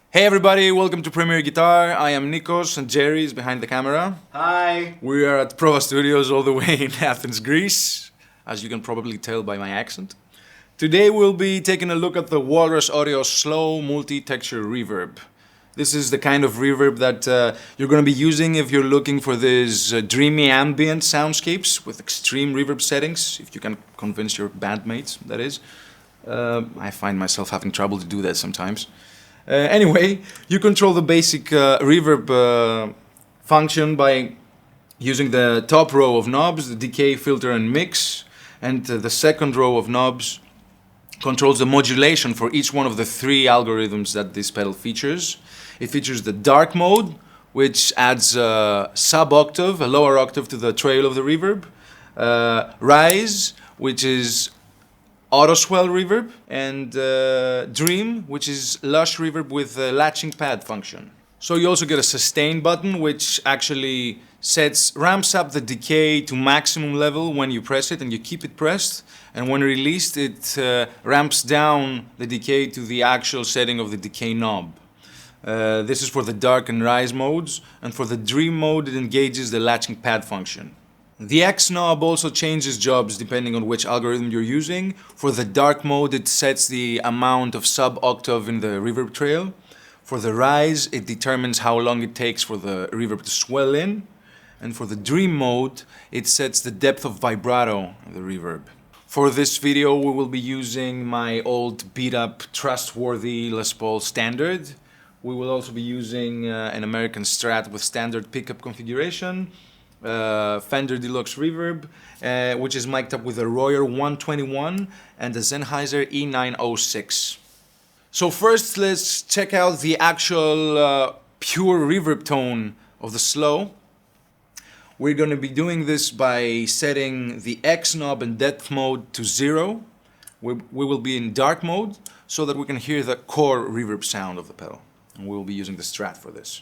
Hey everybody, welcome to Premier Guitar. I am Nikos and Jerry is behind the camera. Hi! We are at Prova Studios all the way in Athens, Greece, as you can probably tell by my accent. Today we'll be taking a look at the Walrus Audio Slow Multi-Texture Reverb. This is the kind of reverb that you're going to be using if you're looking for these dreamy ambient soundscapes with extreme reverb settings, if you can convince your bandmates, that is. I find myself having trouble to do that sometimes. Anyway, you control the basic reverb function by using the top row of knobs, the decay, filter, and mix, and the second row of knobs controls the modulation for each one of the three algorithms that this pedal features. It features the dark mode, which adds a sub-octave, a lower octave to the trail of the reverb, rise, which is auto-swell reverb, and dream, which is lush reverb with a latching pad function. So you also get a sustain button, which actually ramps up the decay to maximum level when you press it, and you keep it pressed. And when released, it ramps down the decay to the actual setting of the decay knob. This is for the dark and rise modes, and for the dream mode, it engages the latching pad function. The X knob also changes jobs depending on which algorithm you're using. For the dark mode, it sets the amount of sub-octave in the reverb trail. For the rise, it determines how long it takes for the reverb to swell in. And for the dream mode, it sets the depth of vibrato in the reverb. For this video, we will be using my old beat-up trustworthy Les Paul Standard. We will also be using an American Strat with standard pickup configuration. Fender Deluxe Reverb, which is mic'd up with a Royer 121 and a Sennheiser E906. So first, let's check out the actual pure reverb tone of the slow. We're going to be doing this by setting the X knob and depth mode to 0. We will be in dark mode so that we can hear the core reverb sound of the pedal. And we will be using the Strat for this.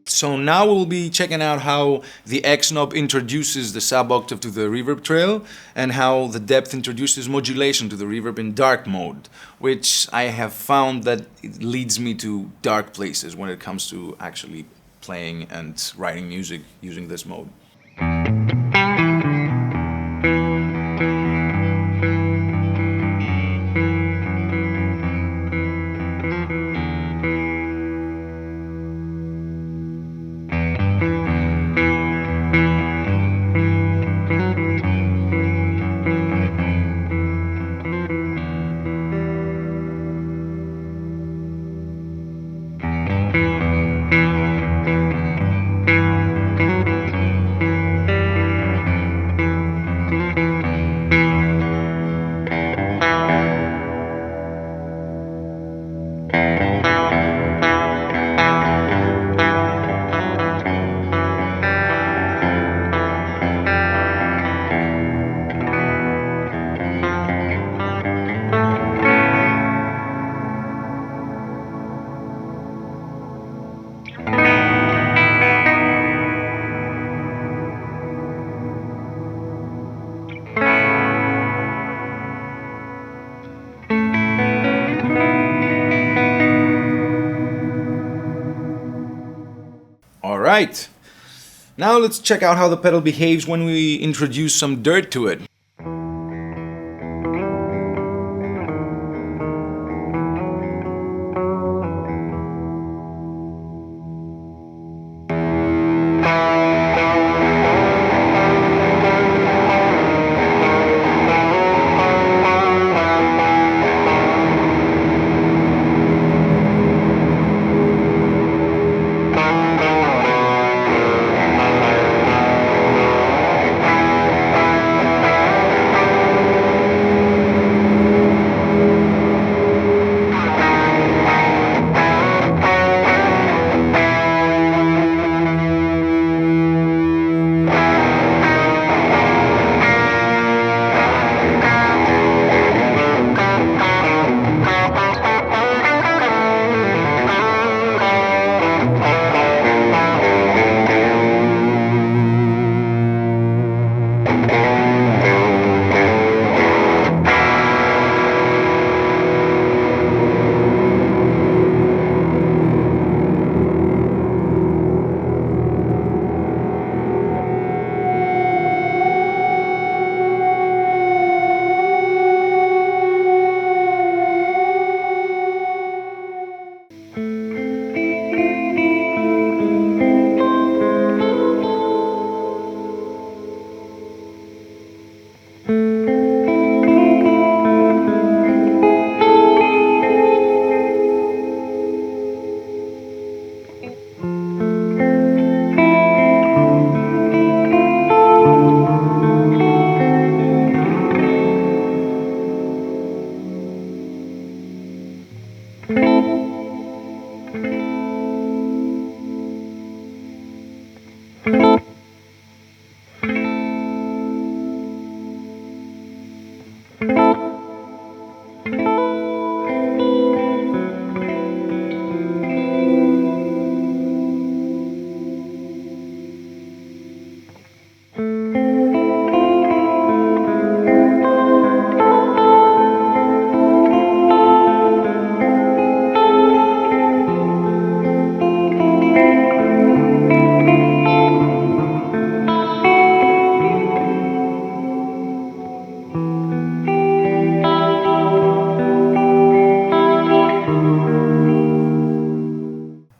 So now we'll be checking out how the X knob introduces the sub-octave to the reverb trail and how the depth introduces modulation to the reverb in dark mode, which I have found that it leads me to dark places when it comes to actually playing and writing music using this mode. Alright, now let's check out how the pedal behaves when we introduce some dirt to it.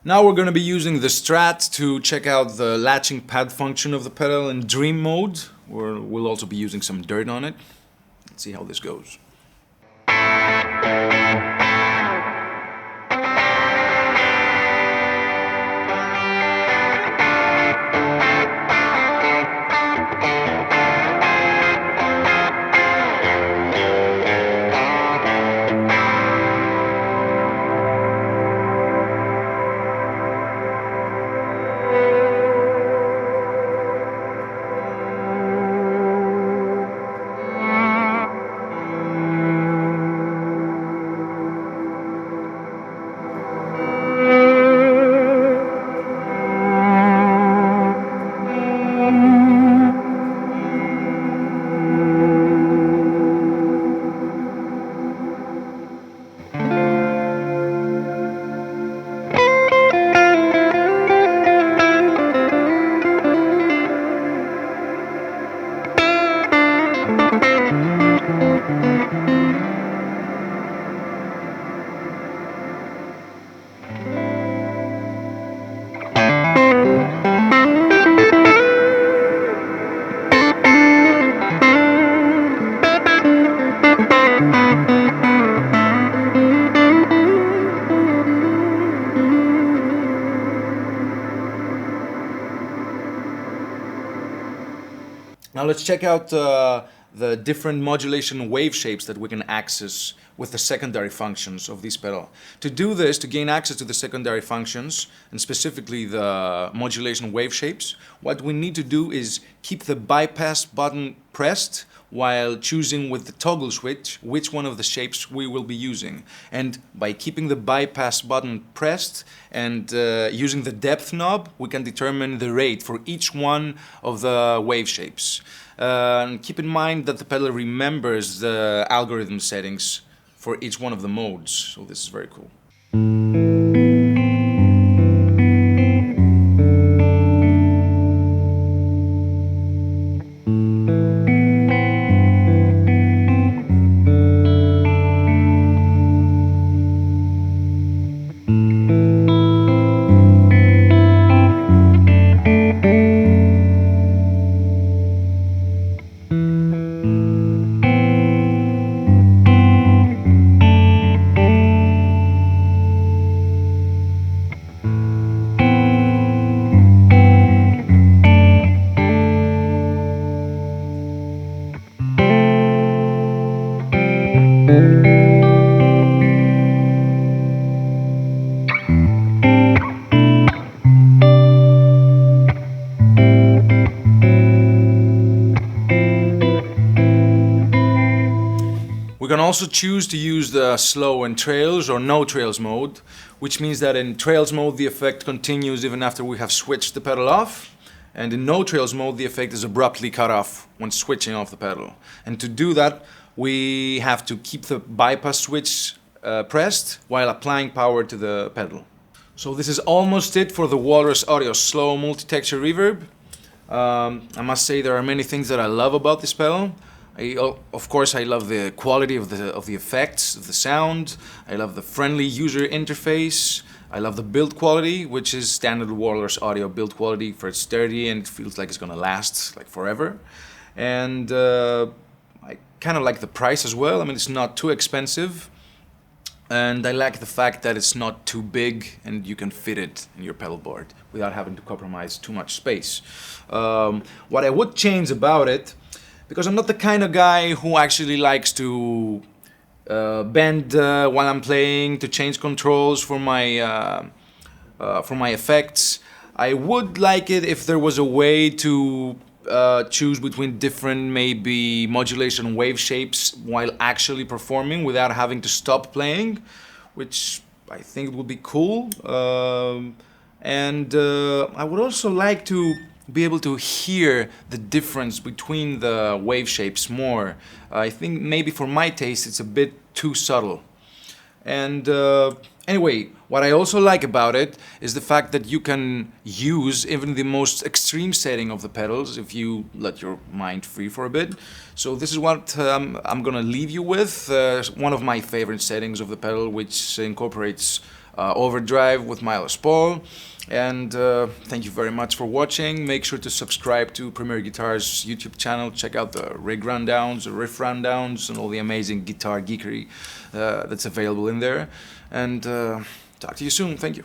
Now we're going to be using the Strat to check out the latching pad function of the pedal in dream mode, where we'll also be using some dirt on it. Let's see how this goes. Now let's check out the different modulation wave shapes that we can access with the secondary functions of this pedal. To do this, to gain access to the secondary functions, and specifically the modulation wave shapes, what we need to do is keep the bypass button pressed while choosing with the toggle switch which one of the shapes we will be using. And by keeping the bypass button pressed and using the depth knob, we can determine the rate for each one of the wave shapes. And keep in mind that the pedal remembers the algorithm settings for each one of the modes, so this is very cool. also choose to use the slow and trails or no trails mode, which means that in trails mode the effect continues even after we have switched the pedal off, and in no trails mode the effect is abruptly cut off when switching off the pedal. And to do that we have to keep the bypass switch pressed while applying power to the pedal. So this is almost it for the Walrus Audio Slow Multi-Texture Reverb. I must say there are many things that I love about this pedal. Of course, I love the quality of the effects, of the sound. I love the friendly user interface. I love the build quality, which is standard Walrus audio build quality for it's sturdy and it feels like it's gonna last like forever. And I kind of like the price as well. I mean, it's not too expensive. And I like the fact that it's not too big and you can fit it in your pedal board without having to compromise too much space. What I would change about it, because I'm not the kind of guy who actually likes to bend while I'm playing, to change controls for my effects. I would like it if there was a way to choose between different maybe modulation wave shapes while actually performing without having to stop playing, which I think would be cool. And I would also like to be able to hear the difference between the wave shapes more. I think maybe for my taste it's a bit too subtle. And anyway, what I also like about it is the fact that you can use even the most extreme setting of the pedals if you let your mind free for a bit. So this is what I'm gonna leave you with, one of my favorite settings of the pedal, which incorporates overdrive with my Les Paul. And thank you very much for watching. Make sure to subscribe to Premier Guitar's YouTube channel. Check out the rig rundowns, the riff rundowns, and all the amazing guitar geekery that's available in there. And talk to you soon. Thank you.